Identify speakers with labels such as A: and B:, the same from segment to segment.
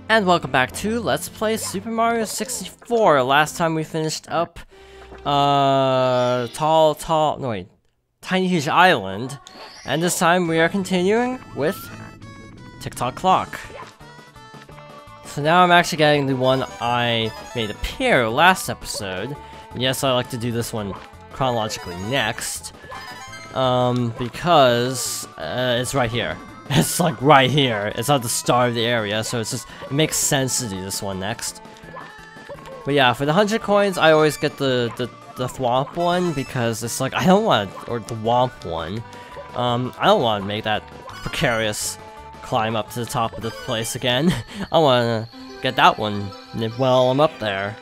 A: And welcome back to Let's Play Super Mario 64. Last time we finished up, Tiny Huge Island. And this time we are continuing with Tock Clock. So now I'm actually getting the one I made appear last episode. And yes, I like to do this one chronologically next. Because it's right here. It's like right here. It's at the start of the area, so it makes sense to do this one next. But yeah, for the 100 coins, I always get the Thwomp one because it's like I don't want or the Womp one. I don't want to make that precarious climb up to the top of the place again. I want to get that one while I'm up there.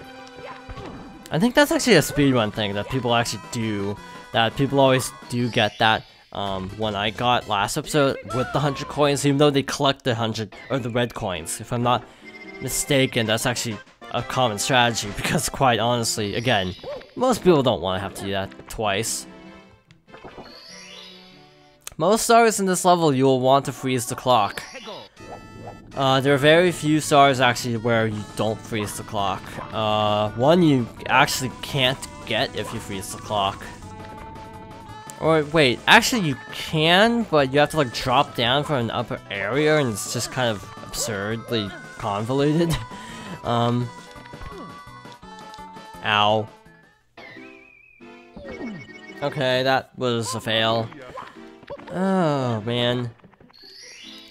A: I think that's actually a speedrun thing that people actually do. That people always do get that. One I got last episode with the 100 coins, even though they collect the 100 or the red coins. If I'm not mistaken, that's actually a common strategy because, quite honestly, again, most people don't want to have to do that twice. Most stars in this level, you will want to freeze the clock. There are very few stars actually where you don't freeze the clock. One you actually can't get if you freeze the clock. Or wait, actually you can, but you have to like drop down from an upper area and it's just kind of absurdly convoluted. Ow. Okay, that was a fail. Oh man.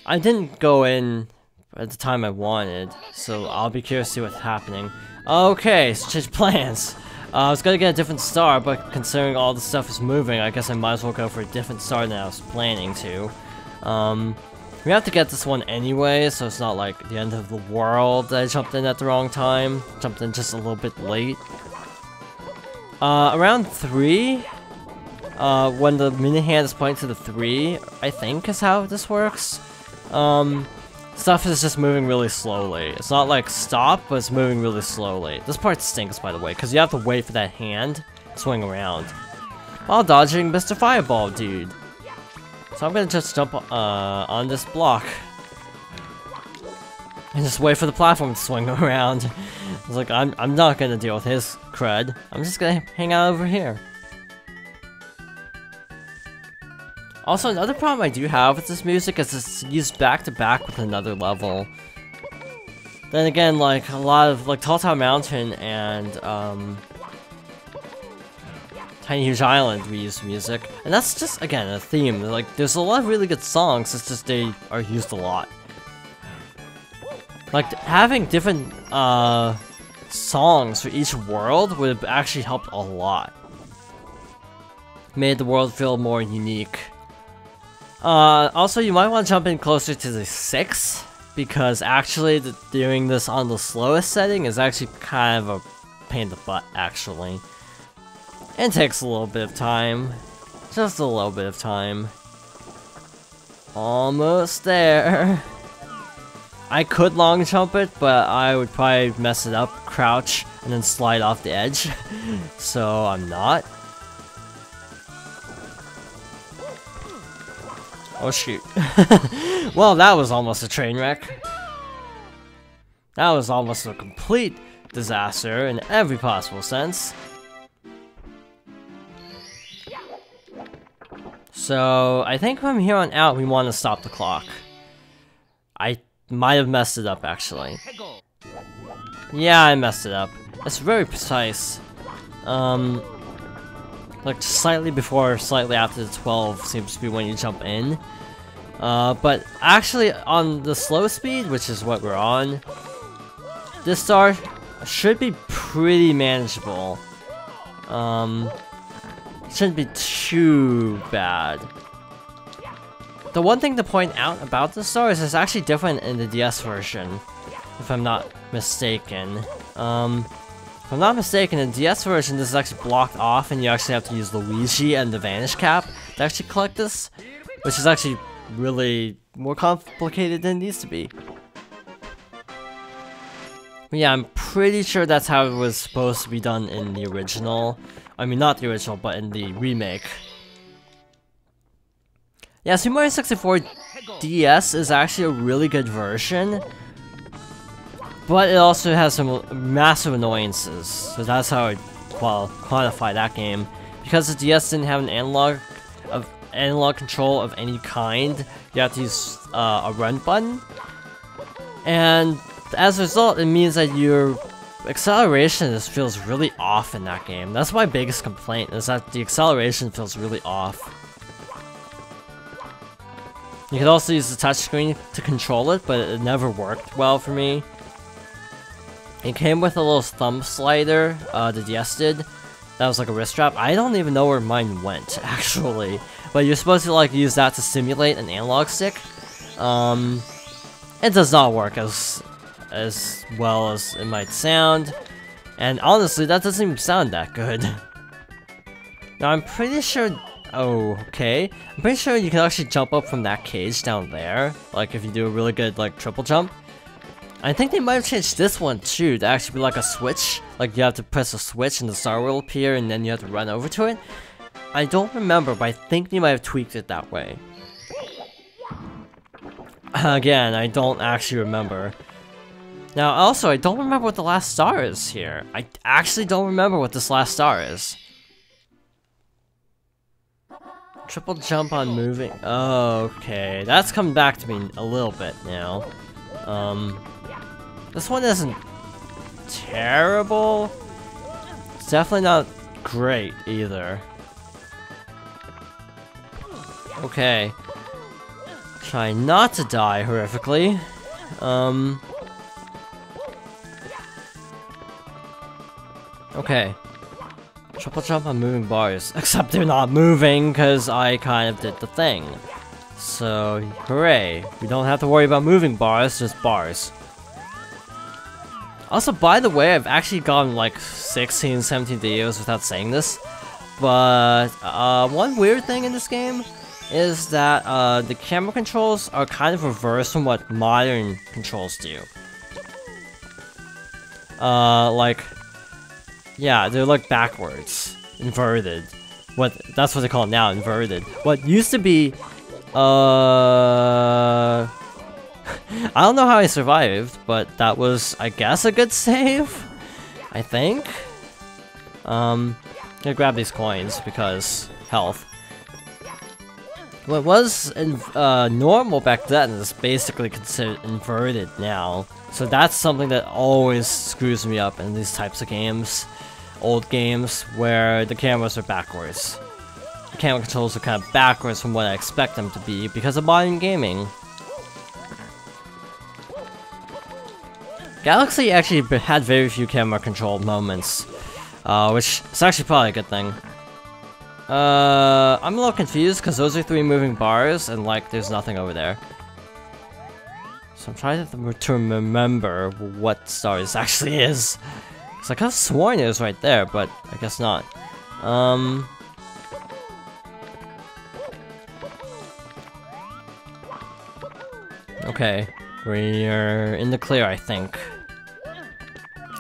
A: I didn't go in at the time I wanted, so I'll be curious to see what's happening. Okay, so change plans. I was gonna get a different star, but considering all the stuff is moving, I guess I might as well go for a different star than I was planning to. We have to get this one anyway, so it's not like the end of the world that I jumped in at the wrong time. Jumped in just a little bit late. Around 3, when the mini hand is pointing to the 3, I think is how this works. Stuff is just moving really slowly. It's not like stop, but it's moving really slowly. This part stinks, by the way, because you have to wait for that hand to swing around while dodging Mr. Fireball dude. So I'm gonna just jump on this block and just wait for the platform to swing around. It's like I'm not gonna deal with his crud. I'm just gonna hang out over here. Also, another problem I do have with this music is it's used back to back with another level. Then again, like a lot of like Tall Town Mountain and Tiny Huge Island reuse music, and that's just again a theme. Like there's a lot of really good songs. It's just they are used a lot. Like having different songs for each world would have actually helped a lot. Made the world feel more unique. Also, you might want to jump in closer to the 6, because actually doing this on the slowest setting is actually kind of a pain in the butt, actually. It takes a little bit of time. Just a little bit of time. Almost there. I could long jump it, but I would probably mess it up, crouch, and then slide off the edge. So I'm not. Oh shoot. Well, that was almost a train wreck. That was almost a complete disaster in every possible sense. So, I think from here on out we want to stop the clock. I might have messed it up actually. Yeah, I messed it up. It's very precise. Like slightly before, slightly after the 12 seems to be when you jump in. But actually on the slow speed, which is what we're on, this star should be pretty manageable. Shouldn't be too bad. The one thing to point out about this star is it's actually different in the DS version, if I'm not mistaken. If I'm not mistaken, in the DS version, this is actually blocked off, and you actually have to use Luigi and the Vanish Cap to actually collect this, which is actually really more complicated than it needs to be. But yeah, I'm pretty sure that's how it was supposed to be done in the original. I mean, not the original, but in the remake. Yeah, Super Mario 64 DS is actually a really good version. but it also has some massive annoyances, so that's how I quantify that game. Because the DS didn't have an analog control of any kind, you have to use a run button, and as a result, it means that your acceleration just feels really off in that game. That's my biggest complaint, is that the acceleration feels really off. You could also use the touchscreen to control it, but it never worked well for me. It came with a little thumb slider, the DS did. That was like a wrist strap. I don't even know where mine went, actually. But you're supposed to like use that to simulate an analog stick. It does not work as well as it might sound. And honestly, that doesn't even sound that good. Now I'm pretty sure... Oh, okay. I'm pretty sure you can actually jump up from that cage down there. Like if you do a really good like triple jump. I think they might have changed this one too, to actually be like a switch. Like you have to press a switch and the star will appear and then you have to run over to it. I don't remember, but I think they might have tweaked it that way. Again, I don't actually remember. Now also, I don't remember what the last star is here. I actually don't remember what this last star is. Triple jump on moving. Oh, okay. That's coming back to me a little bit now. This one isn't terrible. It's definitely not great either. Okay. Try not to die horrifically. Okay. Triple jump on moving bars. Except they're not moving, because I kind of did the thing. So, hooray. We don't have to worry about moving bars, just bars. Also, by the way, I've actually gotten like 16, 17 videos without saying this. But, one weird thing in this game is that, the camera controls are kind of reversed from what modern controls do. Yeah, they're like backwards. Inverted. That's what they call it now, inverted. What used to be, I don't know how I survived, but that was, I guess, a good save? I think? Gonna grab these coins, because health. What was normal back then is basically considered inverted now. So that's something that always screws me up in these types of games. Old games, where the cameras are backwards. The camera controls are kind of backwards from what I expect them to be, because of modern gaming. Galaxy actually had very few camera control moments, which is actually probably a good thing. I'm a little confused, because those are 3 moving bars, and like, there's nothing over there. So I'm trying to remember what star this actually is. Because I could have sworn it was right there, but I guess not. Okay, we're in the clear, I think.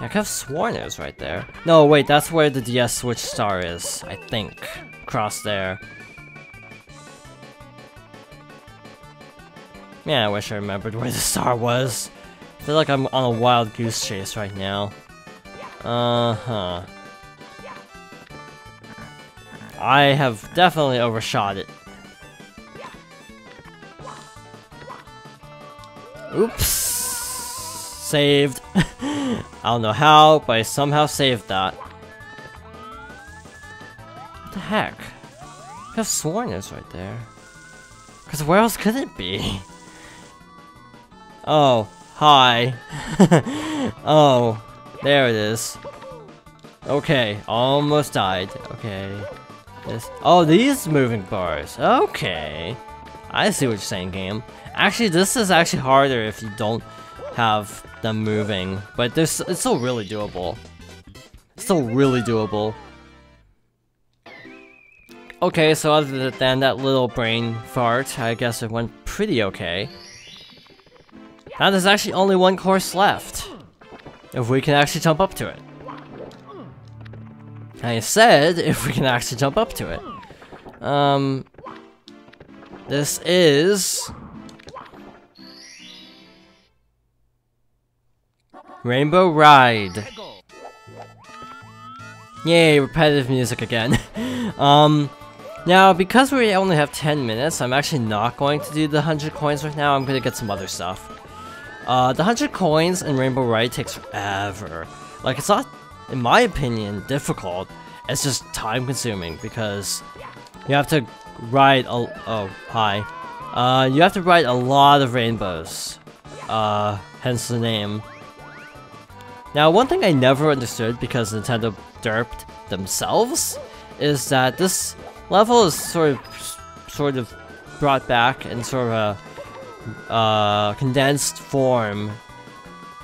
A: I could have sworn it was right there. No, wait, that's where the DS Switch star is, I think. Across there. Man, I wish I remembered where the star was. I feel like I'm on a wild goose chase right now. Uh-huh. I have definitely overshot it. Oops. Saved. I don't know how, but I somehow saved that. What the heck? I could have sworn it was right there. Because where else could it be? Oh, hi. Oh, there it is. Okay, almost died. Okay. Oh, these moving bars. Okay. I see what you're saying, game. Actually, this is actually harder if you don't have them moving. But it's still really doable. It's still really doable. Okay, so other than that little brain fart, I guess it went pretty okay. Now there's actually only one course left. If we can actually jump up to it. I said if we can actually jump up to it. This is... Rainbow Ride. Yay, repetitive music again. Now, because we only have 10 minutes, I'm actually not going to do the 100 coins right now. I'm gonna get some other stuff. The 100 coins in Rainbow Ride takes forever. Like, it's not, in my opinion, difficult. It's just time consuming because you have to ride oh, hi. You have to ride a lot of rainbows. Hence the name. Now, one thing I never understood because Nintendo derped themselves is that this level is sort of brought back in sort of a condensed form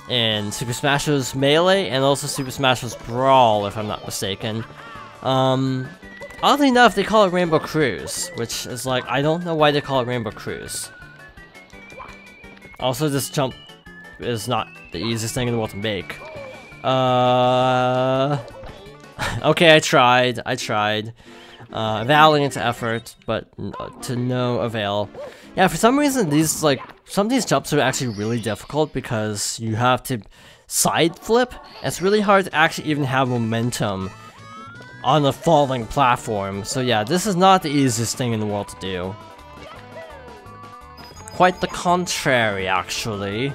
A: in Super Smash Bros. Melee and also Super Smash Bros. Brawl, if I'm not mistaken. Oddly enough, they call it Rainbow Cruise, which is like, I don't know why they call it Rainbow Cruise. Also, this jump is not the easiest thing in the world to make. Okay, I tried. Valiant effort, but to no avail. Yeah, for some reason, some of these jumps are actually really difficult because you have to side flip. It's really hard to actually even have momentum on a falling platform. So yeah, this is not the easiest thing in the world to do. Quite the contrary, actually.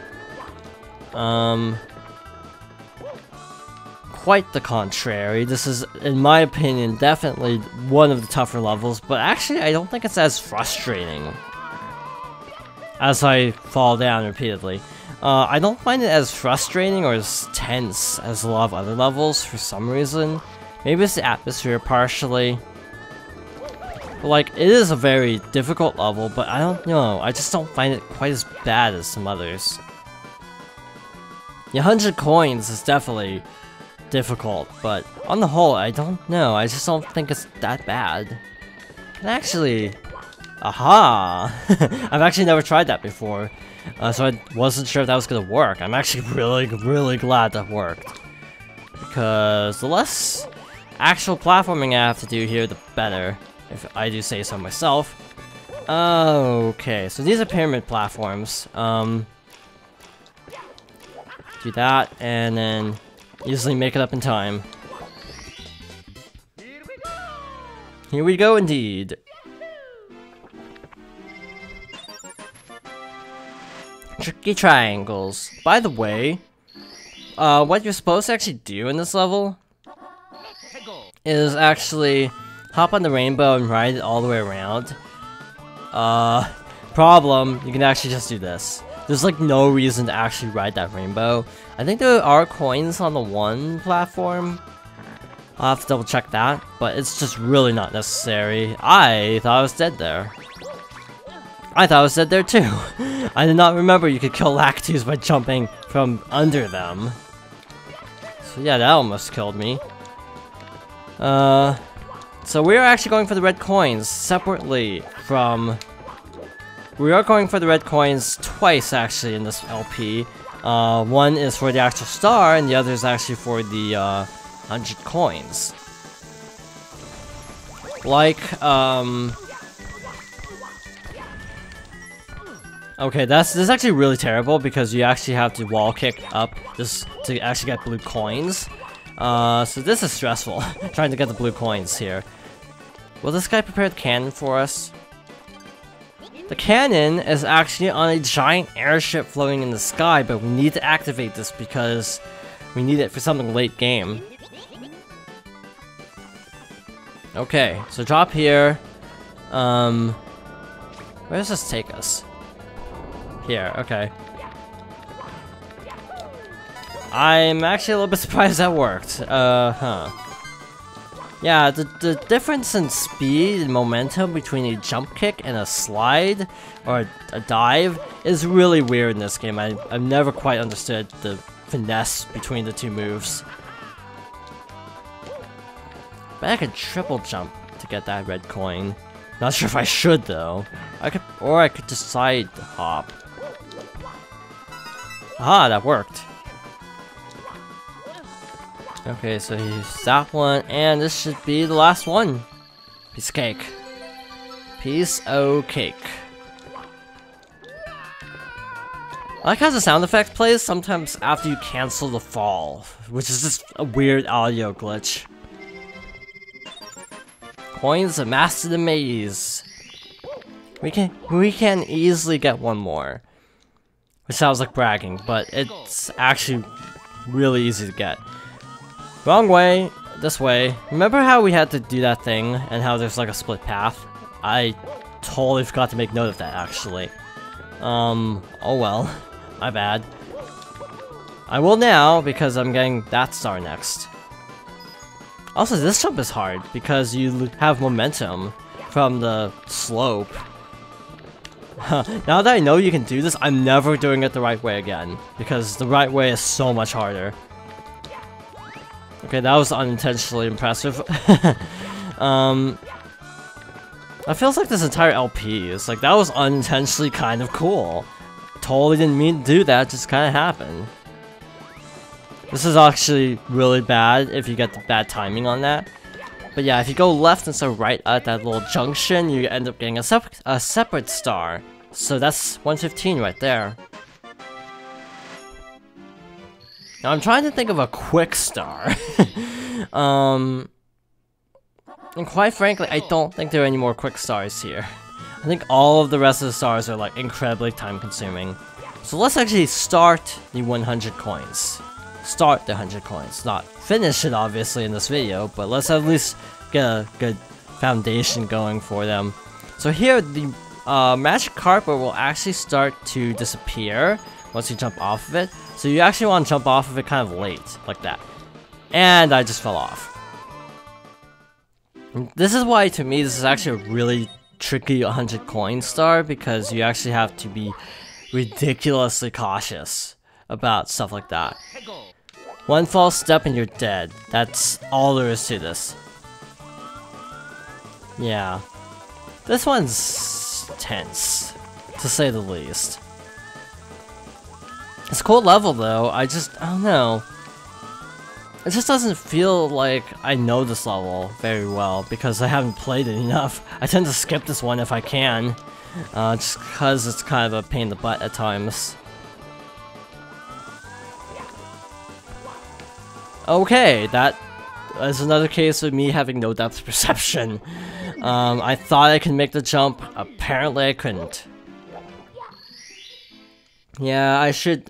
A: Quite the contrary. This is, in my opinion, definitely one of the tougher levels, but actually I don't think it's as frustrating as I fall down repeatedly. I don't find it as frustrating or as tense as a lot of other levels for some reason. Maybe it's the atmosphere partially. But like, it is a very difficult level, but I don't know. I just don't find it quite as bad as some others. The 100 coins is definitely difficult, but on the whole, I don't know. I just don't think it's that bad. And actually, aha! I've actually never tried that before, so I wasn't sure if that was gonna work. I'm actually really glad that worked. Because the less actual platforming I have to do here, the better, if I do say so myself. Okay, so these are pyramid platforms. Do that, and then easily make it up in time. Here we go indeed. Tricky triangles. By the way, what you're supposed to actually do in this level is actually hop on the rainbow and ride it all the way around. Problem, you can actually just do this. There's like no reason to actually ride that rainbow. I think there are coins on the one platform. I'll have to double check that, but it's just really not necessary. I thought I was dead there. I thought I was dead there too. I did not remember you could kill Lactus by jumping from under them. So yeah, that almost killed me. So we are actually going for the red coins separately from... We are going for the red coins twice actually in this LP. One is for the actual star and the other is actually for the 100 coins. Like, okay, this is actually really terrible because you actually have to wall kick up just to actually get blue coins. So this is stressful, trying to get the blue coins here. Will this guy prepare the cannon for us? The cannon is actually on a giant airship floating in the sky, but we need to activate this because we need it for something late game. Okay, so drop here. Where does this take us? Here, okay. I'm actually a little bit surprised that worked. Yeah, the difference in speed and momentum between a jump kick and a slide, or a dive, is really weird in this game. I've never quite understood the finesse between the two moves. But I could triple jump to get that red coin. Not sure if I should though. I could just side hop. Aha, that worked. Okay, so he's that one, and this should be the last one. Piece of cake. Piece of cake. I like how the sound effect plays sometimes after you cancel the fall, which is just a weird audio glitch. Coins amassed to the maze. We can easily get one more. Which sounds like bragging, but it's actually really easy to get. Wrong way, this way. Remember how we had to do that thing and how there's like a split path? I totally forgot to make note of that actually. Oh well. My bad. I will now, because I'm getting that star next. Also, this jump is hard, because you have momentum from the slope. Now that I know you can do this, I'm never doing it the right way again, because the right way is so much harder. Okay, that was unintentionally impressive. That feels like this entire LP is like, that was unintentionally kind of cool. Totally didn't mean to do that, just kind of happened. This is actually really bad if you get the bad timing on that. But yeah, if you go left instead of right at that little junction, you end up getting a separate star. So that's 115 right there. Now I'm trying to think of a quick star. And quite frankly, I don't think there are any more quick stars here. I think all of the rest of the stars are like incredibly time consuming. So let's actually start the 100 coins. Start the 100 coins. Not finish it obviously in this video, but let's at least get a good foundation going for them. So here the magic carpet will actually start to disappear once you jump off of it. So you actually want to jump off of it kind of late, like that. And I just fell off. This is why to me this is actually a really tricky 100 coin star, because you actually have to be ridiculously cautious about stuff like that. One false step and you're dead. That's all there is to this. Yeah. This one's tense, to say the least. It's a cool level though, I don't know. It just doesn't feel like I know this level very well, because I haven't played it enough. I tend to skip this one if I can, just because it's kind of a pain in the butt at times. Okay, that is another case of me having no depth perception. I thought I could make the jump, apparently I couldn't. Yeah, I should...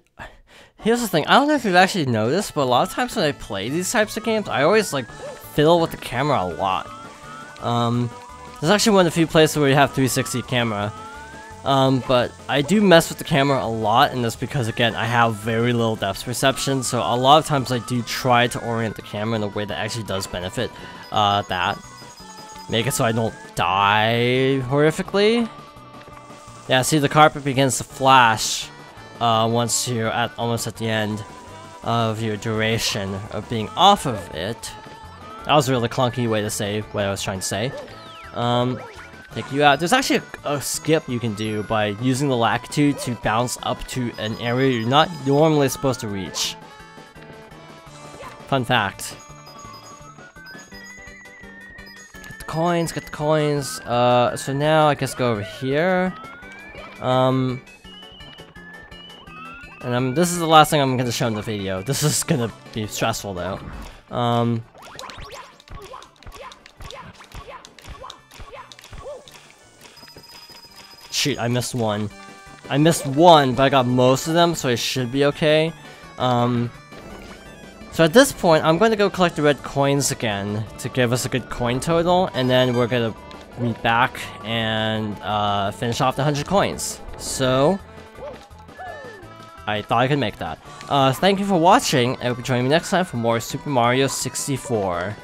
A: Here's the thing, I don't know if you've actually noticed, but a lot of times when I play these types of games, I always like fiddle with the camera a lot. There's actually one of the few places where you have 360 camera. But I do mess with the camera a lot, and that's because again, I have very little depth perception, so a lot of times I do try to orient the camera in a way that actually does benefit that. Make it so I don't die horrifically. Yeah, see the carpet begins to flash once you're almost at the end of your duration of being off of it. That was a really clunky way to say what I was trying to say. Take you out. There's actually a skip you can do by using the latitude to bounce up to an area you're not normally supposed to reach. Fun fact. Get the coins, get the coins. So now I guess go over here. And this is the last thing I'm gonna show in the video. This is gonna be stressful though. Shoot, I missed one. I missed one, but I got most of them, so I should be okay. So at this point, I'm going to go collect the red coins again to give us a good coin total, and then we're gonna meet back and finish off the 100 coins. So, I thought I could make that. Thank you for watching, and I hope you join me next time for more Super Mario 64.